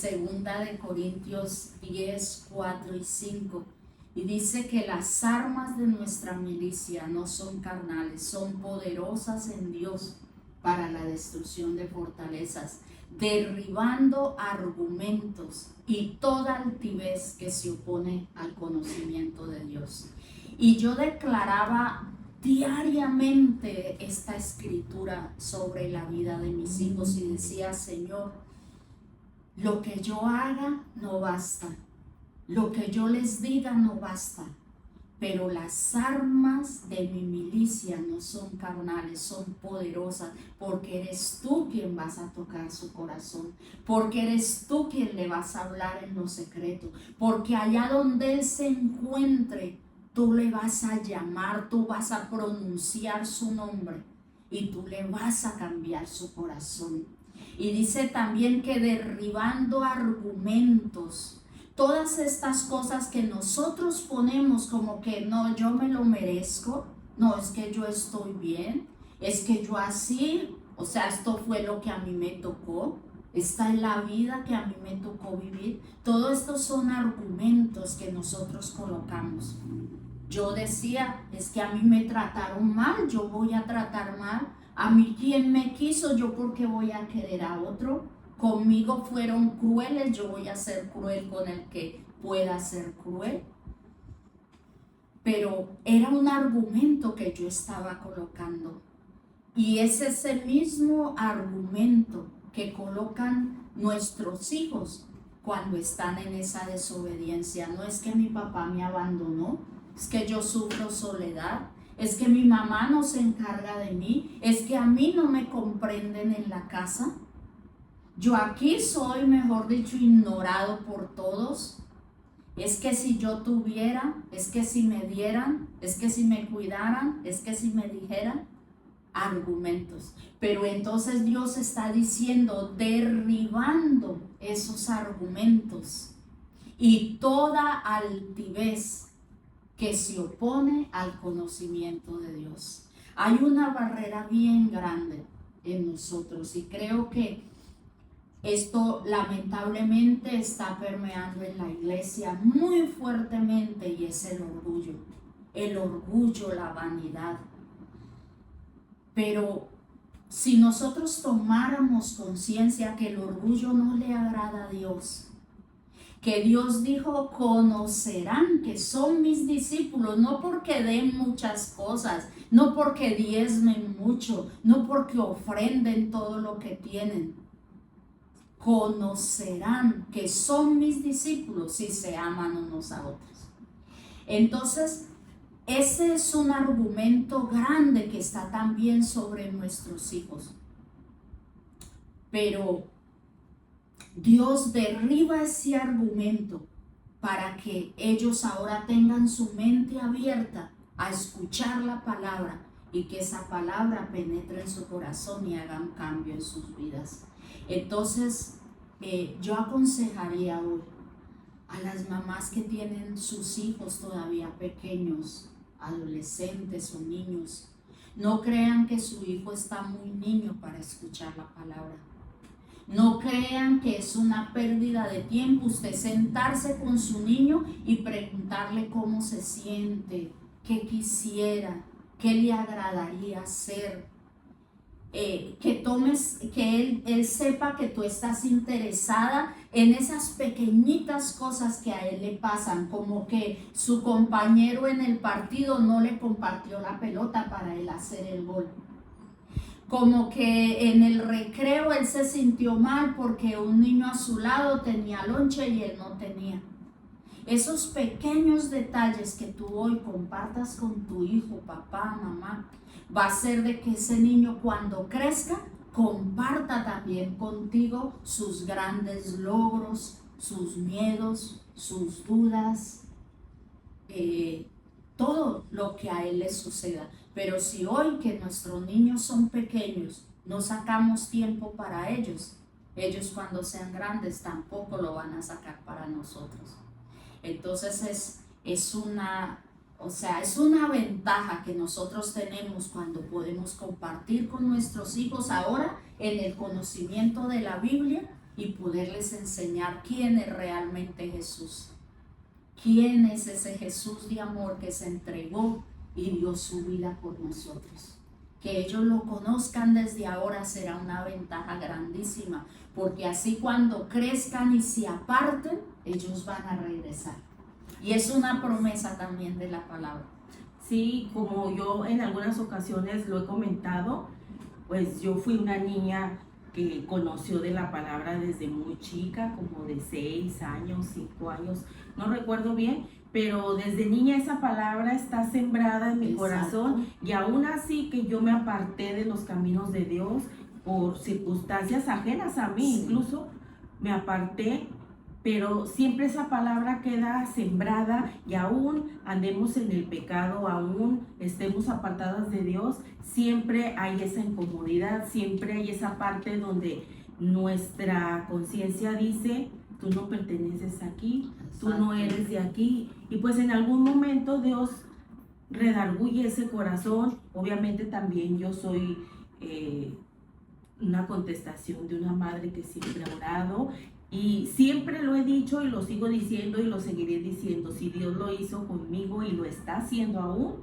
Corintios 10, 4 y 5. Y dice que las armas de nuestra milicia no son carnales, son poderosas en Dios para la destrucción de fortalezas, derribando argumentos y toda altivez que se opone al conocimiento de Dios. Y yo declaraba diariamente esta escritura sobre la vida de mis hijos y decía: Señor, lo que yo haga no basta, lo que yo les diga no basta, pero las armas de mi milicia no son carnales, son poderosas, porque eres tú quien vas a tocar su corazón, porque eres tú quien le vas a hablar en lo secreto, porque allá donde él se encuentre, tú le vas a llamar, tú vas a pronunciar su nombre y tú le vas a cambiar su corazón. Y dice también que derribando argumentos, todas estas cosas que nosotros ponemos como que no, yo me lo merezco, no, es que yo estoy bien, es que yo así, o sea, esto fue lo que a mí me tocó, esta es la vida que a mí me tocó vivir. Todo esto son argumentos que nosotros colocamos. Yo decía, es que a mí me trataron mal, yo voy a tratar mal. A mí quien me quiso, yo porque voy a querer a otro. Conmigo fueron crueles, yo voy a ser cruel con el que pueda ser cruel. Pero era un argumento que yo estaba colocando. Y es ese mismo argumento que colocan nuestros hijos cuando están en esa desobediencia. No es que mi papá me abandonó, es que yo sufro soledad, es que mi mamá no se encarga de mí, es que a mí no me comprenden en la casa. Yo aquí soy, mejor dicho, ignorado por todos. Es que si yo tuviera, es que si me dieran, es que si me cuidaran, es que si me dijeran. Argumentos. Pero entonces Dios está diciendo, derribando esos argumentos y toda altivez que se opone al conocimiento de Dios. Hay una barrera bien grande en nosotros y creo que esto lamentablemente está permeando en la iglesia muy fuertemente, y es el orgullo, la vanidad. Pero si nosotros tomáramos conciencia que el orgullo no le agrada a Dios, que Dios dijo, conocerán que son mis discípulos, no porque den muchas cosas, no porque diezmen mucho, no porque ofrenden todo lo que tienen. Conocerán que son mis discípulos si se aman unos a otros. Entonces, ese es un argumento grande que está también sobre nuestros hijos. Pero Dios derriba ese argumento para que ellos ahora tengan su mente abierta a escuchar la palabra y que esa palabra penetre en su corazón y haga un cambio en sus vidas. Entonces, yo aconsejaría hoy a las mamás que tienen sus hijos todavía pequeños, adolescentes o niños, no crean que su hijo está muy niño para escuchar la palabra. No crean que es una pérdida de tiempo usted sentarse con su niño y preguntarle cómo se siente, qué quisiera, qué le agradaría hacer. Que él sepa que tú estás interesada en esas pequeñitas cosas que a él le pasan, como que su compañero en el partido no le compartió la pelota para él hacer el gol. Como que en el recreo él se sintió mal porque un niño a su lado tenía lonche y él no tenía. Esos pequeños detalles que tú hoy compartas con tu hijo, papá, mamá, va a ser de que ese niño cuando crezca comparta también contigo sus grandes logros, sus miedos, sus dudas, todo lo que a él le suceda. Pero si hoy que nuestros niños son pequeños no sacamos tiempo para ellos, ellos cuando sean grandes tampoco lo van a sacar para nosotros. Entonces es una ventaja que nosotros tenemos cuando podemos compartir con nuestros hijos ahora en el conocimiento de la Biblia y poderles enseñar quién es realmente Jesús. ¿Quién es ese Jesús de amor que se entregó y dio su vida por nosotros? Que ellos lo conozcan desde ahora será una ventaja grandísima, porque así cuando crezcan y se aparten, ellos van a regresar. Y es una promesa también de la palabra. Sí, como yo en algunas ocasiones lo he comentado, pues yo fui una niña que conoció de la palabra desde muy chica, como de 6 años, 5 años, no recuerdo bien, pero desde niña esa palabra está sembrada en mi Exacto. corazón, y aún así que yo me aparté de los caminos de Dios por circunstancias ajenas a mí, Sí. incluso me aparté, pero siempre esa palabra queda sembrada, y aún andemos en el pecado, aún estemos apartadas de Dios, siempre hay esa incomodidad, siempre hay esa parte donde nuestra conciencia dice: tú no perteneces aquí, tú no eres de aquí. Y pues en algún momento Dios redarguye ese corazón. Obviamente también yo soy una contestación de una madre que siempre ha orado, y siempre lo he dicho y lo sigo diciendo y lo seguiré diciendo: si Dios lo hizo conmigo y lo está haciendo aún,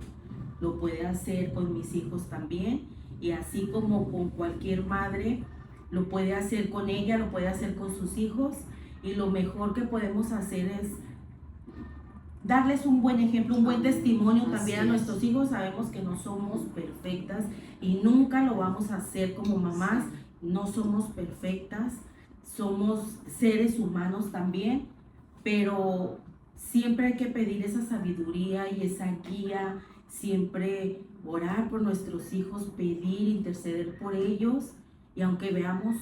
lo puede hacer con mis hijos también, y así como con cualquier madre, lo puede hacer con ella, lo puede hacer con sus hijos. Y lo mejor que podemos hacer es darles un buen ejemplo, un buen testimonio también a nuestros hijos. Sabemos que no somos perfectas y nunca lo vamos a hacer como mamás, no somos perfectas, somos seres humanos también, pero siempre hay que pedir esa sabiduría y esa guía, siempre orar por nuestros hijos, pedir, interceder por ellos. Y aunque veamos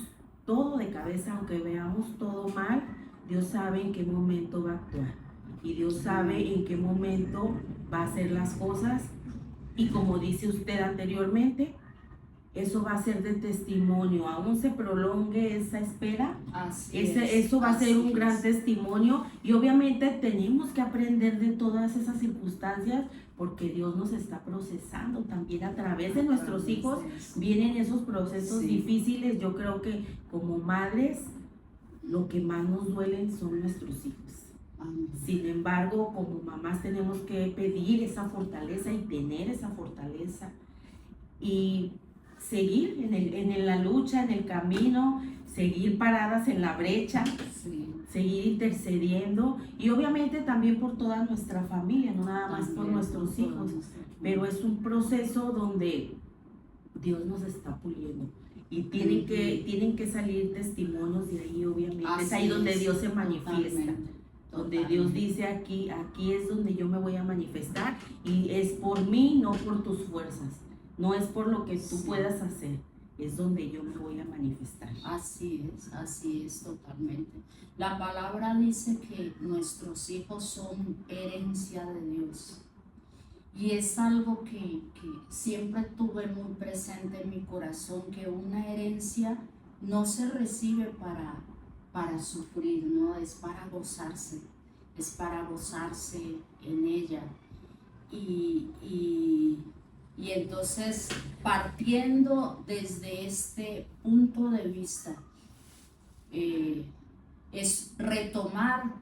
todo de cabeza, aunque veamos todo mal, Dios sabe en qué momento va a actuar, y Dios sabe en qué momento va a hacer las cosas. Y como dice usted anteriormente, eso va a ser de testimonio, aún se prolongue esa espera, eso va a ser un gran testimonio. Y obviamente tenemos que aprender de todas esas circunstancias, porque Dios nos está procesando también a través de nuestros hijos. Vienen esos procesos difíciles. Yo creo que como madres lo que más nos duelen son nuestros hijos. Sin embargo, como mamás tenemos que pedir esa fortaleza y tener esa fortaleza y seguir en la lucha, en el camino, seguir paradas en la brecha, seguir intercediendo, y obviamente también por toda nuestra familia, no nada más por nuestros hijos, pero es un proceso donde Dios nos está puliendo. Y tienen que salir testimonios de ahí, obviamente. Es ahí donde Dios se manifiesta. Donde Dios dice: aquí es donde yo me voy a manifestar, y es por mí, no por tus fuerzas, no es por lo que tú puedas hacer, es donde yo me voy a manifestar. Así es totalmente. La palabra dice que nuestros hijos son herencia de Dios, y es algo que siempre tuve muy presente en mi corazón, que una herencia no se recibe para sufrir, no, es para gozarse en ella. Y entonces, partiendo desde este punto de vista, es retomar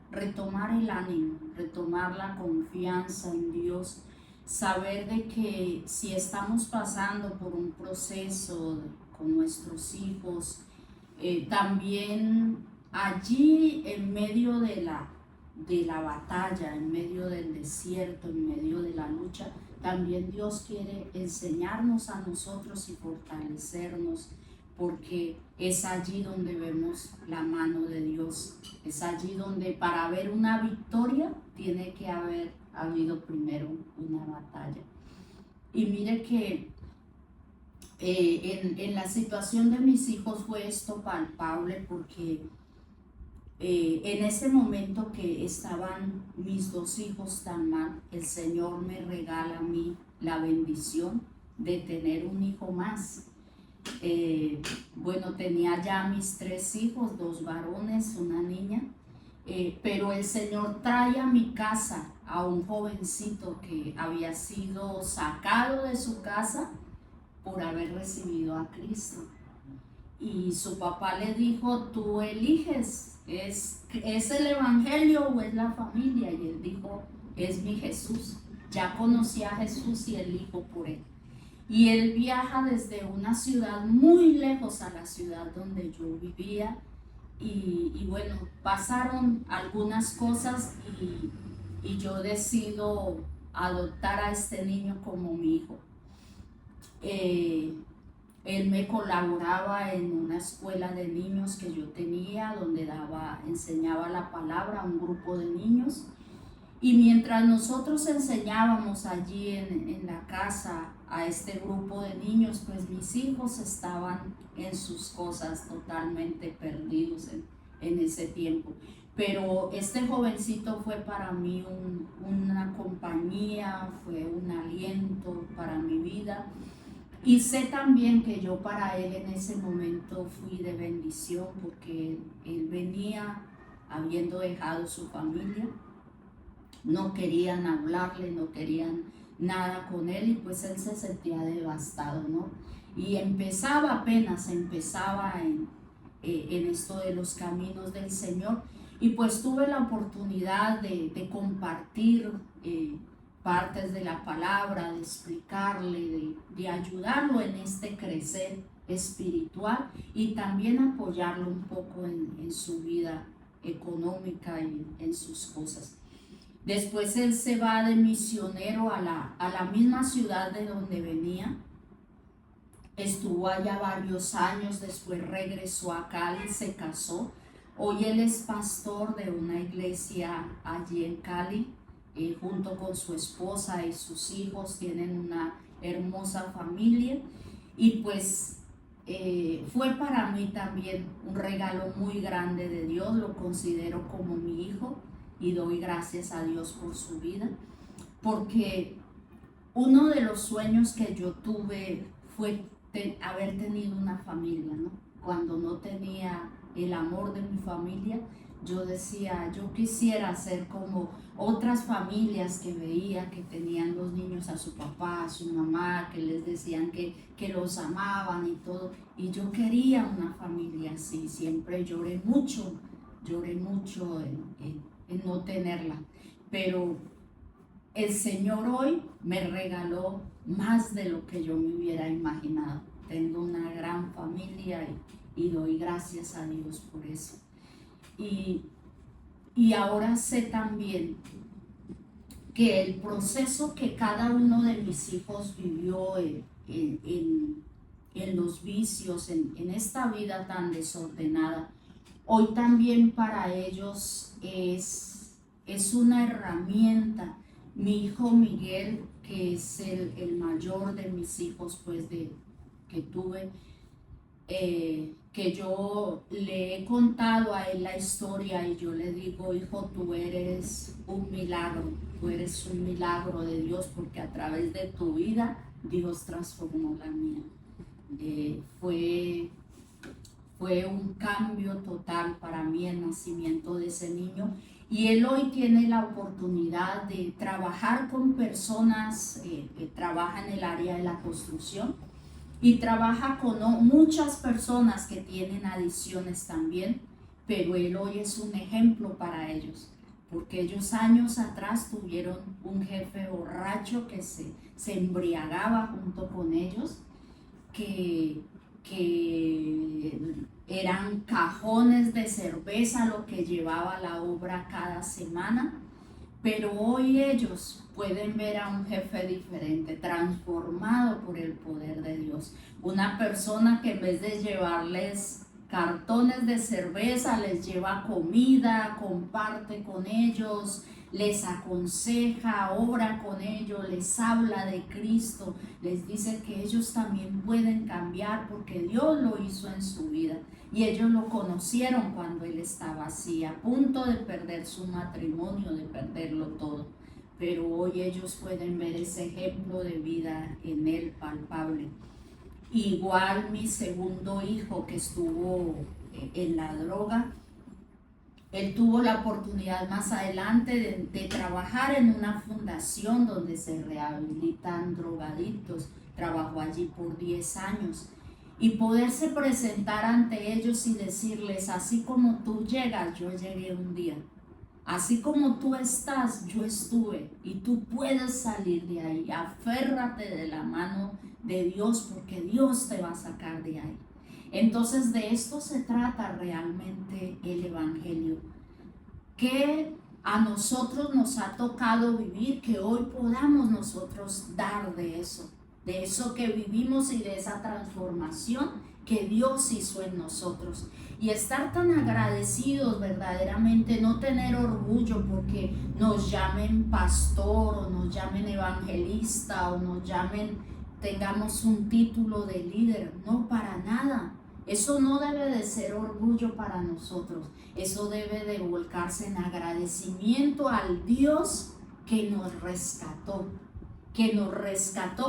el ánimo, retomar la confianza en Dios, saber de que si estamos pasando por un proceso con nuestros hijos, también allí en medio de la batalla, en medio del desierto, en medio de la lucha, también Dios quiere enseñarnos a nosotros y fortalecernos, porque es allí donde vemos la mano de Dios. Es allí donde para ver una victoria tiene que haber habido primero una batalla. Y mire que en la situación de mis hijos fue esto palpable, porque en ese momento que estaban mis dos hijos tan mal, el Señor me regala a mí la bendición de tener un hijo más. Bueno, tenía ya mis 3 hijos, 2 varones, una niña, pero el Señor trae a mi casa a un jovencito que había sido sacado de su casa por haber recibido a Cristo. Y su papá le dijo, tú eliges, ¿es el evangelio o es la familia? Y él dijo, es mi Jesús. Ya conocí a Jesús y elijo por él. Y él viaja desde una ciudad muy lejos a la ciudad donde yo vivía. Y bueno, pasaron algunas cosas y yo decido adoptar a este niño como mi hijo. Él me colaboraba en una escuela de niños que yo tenía, donde enseñaba la palabra a un grupo de niños. Y mientras nosotros enseñábamos allí en la casa a este grupo de niños, pues mis hijos estaban en sus cosas totalmente perdidos en ese tiempo. Pero este jovencito fue para mí una compañía, fue un aliento para mi vida. Y sé también que yo para él en ese momento fui de bendición, porque él venía habiendo dejado su familia. No querían hablarle, no querían nada con él, y pues él se sentía devastado, ¿no? Y apenas empezaba en esto de los caminos del Señor, y pues tuve la oportunidad de compartir partes de la palabra, de explicarle, de ayudarlo en este crecer espiritual, y también apoyarlo un poco en su vida económica y en sus cosas. Después él se va de misionero a la misma ciudad de donde venía. Estuvo allá varios años, después regresó a Cali, se casó. Hoy él es pastor de una iglesia allí en Cali, junto con su esposa y sus hijos. Tienen una hermosa familia, y pues fue para mí también un regalo muy grande de Dios. Lo considero como mi hijo y doy gracias a Dios por su vida, porque uno de los sueños que yo tuve fue haber tenido una familia, ¿no? Cuando no tenía el amor de mi familia, yo decía, yo quisiera ser como otras familias que veía, que tenían los niños a su papá, a su mamá, que les decían que los amaban y todo. Y yo quería una familia así. Siempre lloré mucho en no tenerla. Pero el Señor hoy me regaló más de lo que yo me hubiera imaginado. Tengo una gran familia y doy gracias a Dios por eso. Y ahora sé también que el proceso que cada uno de mis hijos vivió en los vicios, en esta vida tan desordenada, hoy también para ellos es una herramienta. Mi hijo Miguel, que es el mayor de mis hijos, pues que tuve, que yo le he contado a él la historia, y yo le digo, hijo, tú eres un milagro de Dios, porque a través de tu vida Dios transformó la mía. Fue un cambio total para mí el nacimiento de ese niño, y él hoy tiene la oportunidad de trabajar con personas, trabaja en el área de la construcción y trabaja con muchas personas que tienen adicciones también, pero él hoy es un ejemplo para ellos, porque ellos años atrás tuvieron un jefe borracho que se embriagaba junto con ellos, que eran cajones de cerveza lo que llevaba la obra cada semana, Pero hoy ellos pueden ver a un jefe diferente, transformado por el poder de Dios. Una persona que en vez de llevarles cartones de cerveza, les lleva comida, comparte con ellos, les aconseja, ora con ellos, les habla de Cristo, les dice que ellos también pueden cambiar porque Dios lo hizo en su vida. Y ellos lo conocieron cuando él estaba así, a punto de perder su matrimonio, de perderlo todo. Pero hoy ellos pueden ver ese ejemplo de vida en él palpable. Igual mi segundo hijo que estuvo en la droga, él tuvo la oportunidad más adelante de trabajar en una fundación donde se rehabilitan drogadictos. Trabajó allí por 10 años. Y poderse presentar ante ellos y decirles, así como tú llegas, yo llegué un día. Así como tú estás, yo estuve. Y tú puedes salir de ahí. Aférrate de la mano de Dios porque Dios te va a sacar de ahí. Entonces de esto se trata realmente el Evangelio. Que a nosotros nos ha tocado vivir, que hoy podamos nosotros dar de eso que vivimos y de esa transformación que Dios hizo en nosotros. Y estar tan agradecidos verdaderamente, no tener orgullo porque nos llamen pastor o nos llamen evangelista o nos llamen, tengamos un título de líder, no, para nada. Eso no debe de ser orgullo para nosotros, eso debe de volcarse en agradecimiento al Dios que nos rescató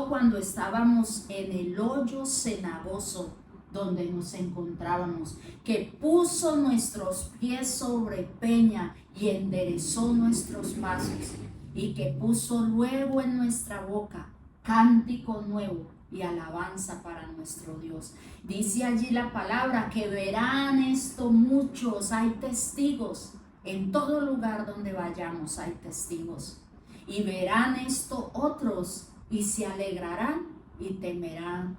cuando estábamos en el hoyo cenagoso donde nos encontrábamos, que puso nuestros pies sobre peña y enderezó nuestros pasos, y que puso luego en nuestra boca cántico nuevo y alabanza para nuestro Dios. Dice allí la palabra que verán esto muchos, hay testigos, en todo lugar donde vayamos hay testigos. Y verán esto otros y se alegrarán y temerán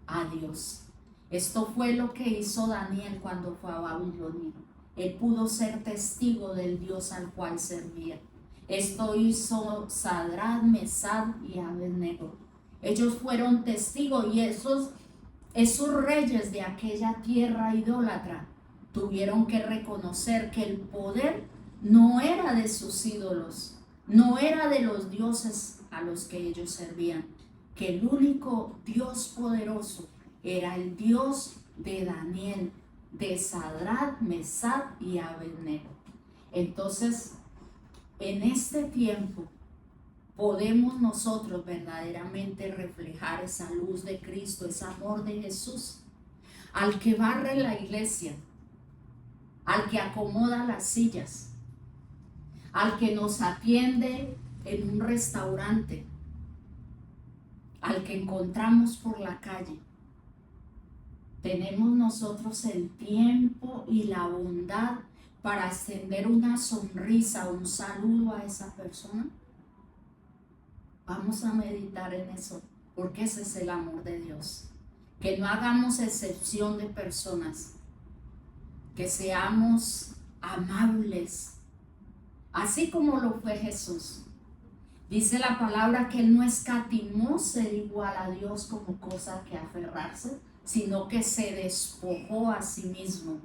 a Dios. Esto fue lo que hizo Daniel cuando fue a Babilonia. Él pudo ser testigo del Dios al cual servía. Esto hizo Sadrach, Mesach y Abednego. Ellos fueron testigos y esos reyes de aquella tierra idólatra tuvieron que reconocer que el poder no era de sus ídolos, no era de los dioses a los que ellos servían, que el único Dios poderoso era el Dios de Daniel, de Sadrach, Mesach y Abednego. Entonces, en este tiempo podemos nosotros verdaderamente reflejar esa luz de Cristo, ese amor de Jesús, al que barre la iglesia, al que acomoda las sillas, al que nos atiende en un restaurante, al que encontramos por la calle. Tenemos nosotros el tiempo y la bondad para extender una sonrisa, un saludo a esa persona. Vamos a meditar en eso, porque ese es el amor de Dios. Que no hagamos excepción de personas, que seamos amables, así como lo fue Jesús. Dice la palabra que él no escatimó ser igual a Dios como cosa que aferrarse, sino que se despojó a sí mismo,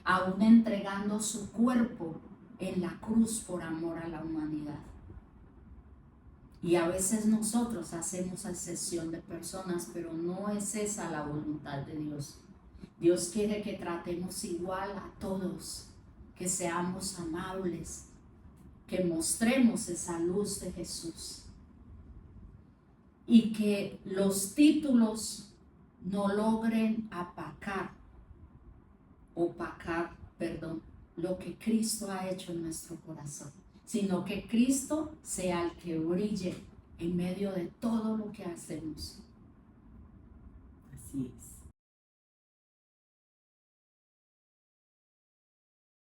aún entregando su cuerpo en la cruz por amor a la humanidad. Y a veces nosotros hacemos excepción de personas, pero no es esa la voluntad de Dios. Dios quiere que tratemos igual a todos, que seamos amables, que mostremos esa luz de Jesús y que los títulos no logren opacar lo que Cristo ha hecho en nuestro corazón, sino que Cristo sea el que brille en medio de todo lo que hacemos. Así es.